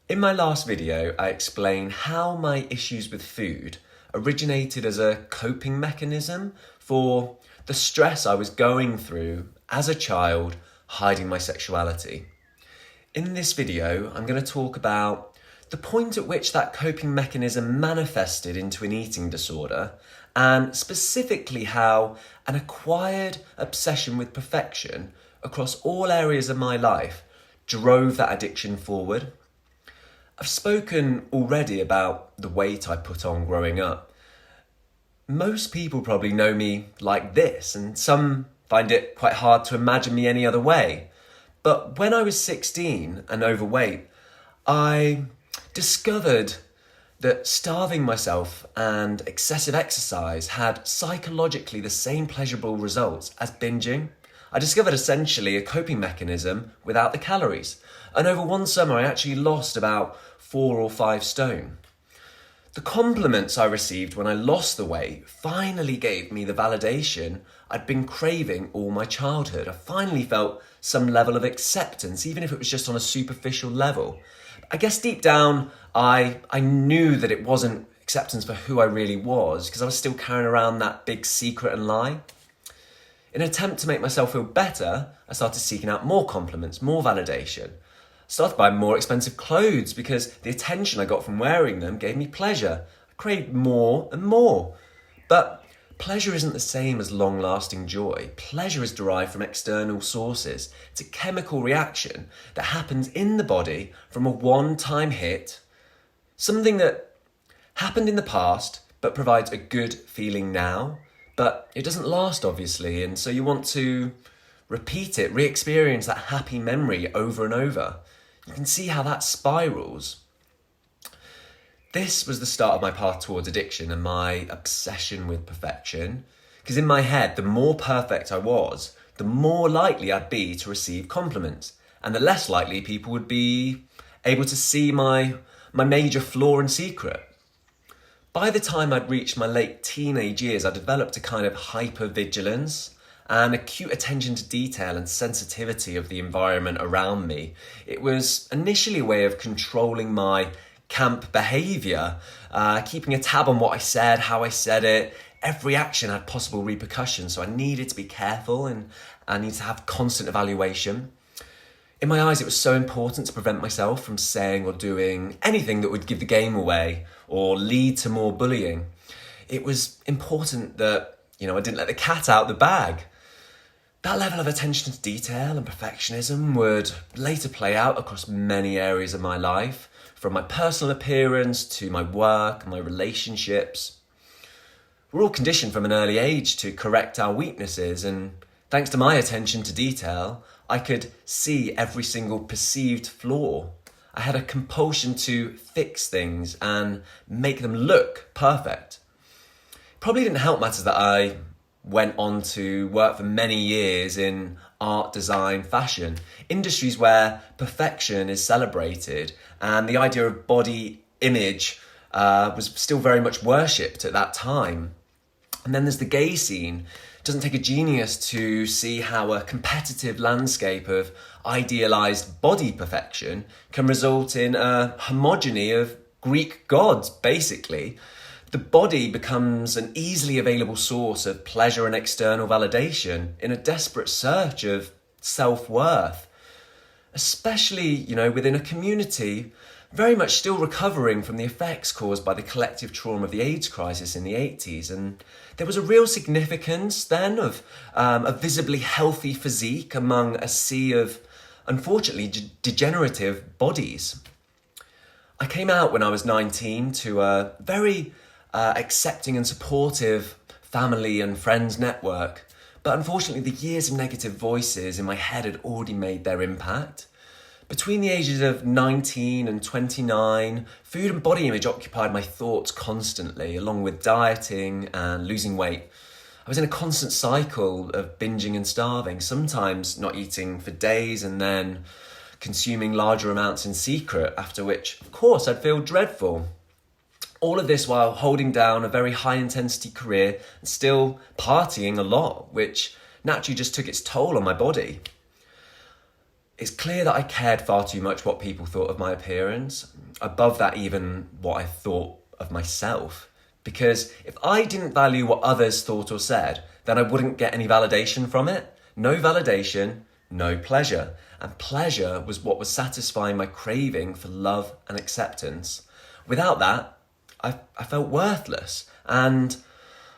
In my last video, I explained how my issues with food originated as a coping mechanism for the stress I was going through as a child hiding my sexuality. In this video, I'm going to talk about the point at which that coping mechanism manifested into an eating disorder, and specifically how an acquired obsession with perfection across all areas of my life drove that addiction forward. I've spoken already about the weight I put on growing up. Most people probably know me like this, and some find it quite hard to imagine me any other way. But when I was 16 and overweight, I discovered that starving myself and excessive exercise had psychologically the same pleasurable results as binging. I discovered essentially a coping mechanism without the calories. And over one summer, I actually lost about 4 or 5 stone. The compliments I received when I lost the weight finally gave me the validation I'd been craving all my childhood. I finally felt some level of acceptance, even if it was just on a superficial level. I guess deep down, I knew that it wasn't acceptance for who I really was, because I was still carrying around that big secret and lie. In an attempt to make myself feel better, I started seeking out more compliments, more validation. I started buying more expensive clothes because the attention I got from wearing them gave me pleasure. I craved more and more. But pleasure isn't the same as long-lasting joy. Pleasure is derived from external sources. It's a chemical reaction that happens in the body from a one-time hit, something that happened in the past but provides a good feeling now, but it doesn't last, obviously, and so you want to repeat it, re-experience that happy memory over and over. You can see how that spirals. This was the start of my path towards addiction and my obsession with perfection. Because in my head, the more perfect I was, the more likely I'd be to receive compliments. And the less likely people would be able to see my major flaw and secret. By the time I'd reached my late teenage years, I developed a kind of hypervigilance and acute attention to detail and sensitivity of the environment around me. It was initially a way of controlling my camp behaviour, keeping a tab on what I said, how I said it. Every action had possible repercussions, so I needed to be careful and I needed to have constant evaluation. In my eyes, it was so important to prevent myself from saying or doing anything that would give the game away or lead to more bullying. It was important that, I didn't let the cat out the bag. That level of attention to detail and perfectionism would later play out across many areas of my life, from my personal appearance to my work and my relationships. We're all conditioned from an early age to correct our weaknesses, and thanks to my attention to detail, I could see every single perceived flaw. I had a compulsion to fix things and make them look perfect. Probably didn't help matters that I went on to work for many years in art, design, fashion, industries where perfection is celebrated and the idea of body image was still very much worshipped at that time. And then there's the gay scene. It doesn't take a genius to see how a competitive landscape of idealised body perfection can result in a homogeny of Greek gods, basically. The body becomes an easily available source of pleasure and external validation in a desperate search of self-worth, especially, within a community very much still recovering from the effects caused by the collective trauma of the AIDS crisis in the 80s. And there was a real significance then of a visibly healthy physique among a sea of, unfortunately, degenerative bodies. I came out when I was 19 to a very accepting and supportive family and friends network. But unfortunately, the years of negative voices in my head had already made their impact. Between the ages of 19 and 29, food and body image occupied my thoughts constantly, along with dieting and losing weight. I was in a constant cycle of binging and starving, sometimes not eating for days and then consuming larger amounts in secret, after which, of course, I'd feel dreadful. All of this while holding down a very high-intensity career and still partying a lot, which naturally just took its toll on my body. It's clear that I cared far too much what people thought of my appearance, above that even what I thought of myself. Because if I didn't value what others thought or said, then I wouldn't get any validation from it. No validation, no pleasure. And pleasure was what was satisfying my craving for love and acceptance. Without that, I felt worthless. And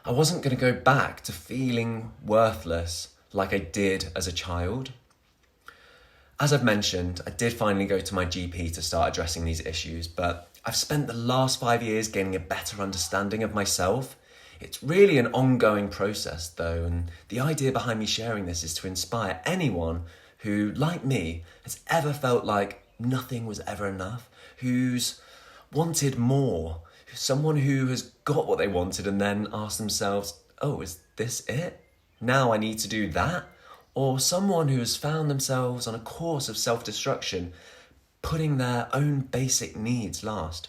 I wasn't going to go back to feeling worthless like I did as a child. As I've mentioned, I did finally go to my GP to start addressing these issues, but I've spent the last 5 years gaining a better understanding of myself. It's really an ongoing process though, and the idea behind me sharing this is to inspire anyone who, like me, has ever felt like nothing was ever enough, who's wanted more, someone who has got what they wanted and then asked themselves, oh, is this it? Now I need to do that? Or someone who has found themselves on a course of self-destruction, putting their own basic needs last.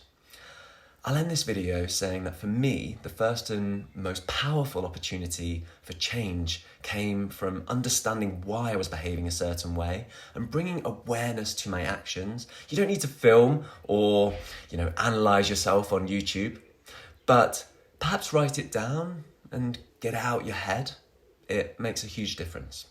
I'll end this video saying that for me, the first and most powerful opportunity for change came from understanding why I was behaving a certain way and bringing awareness to my actions. You don't need to film or, analyze yourself on YouTube, but perhaps write it down and get it out your head. It makes a huge difference.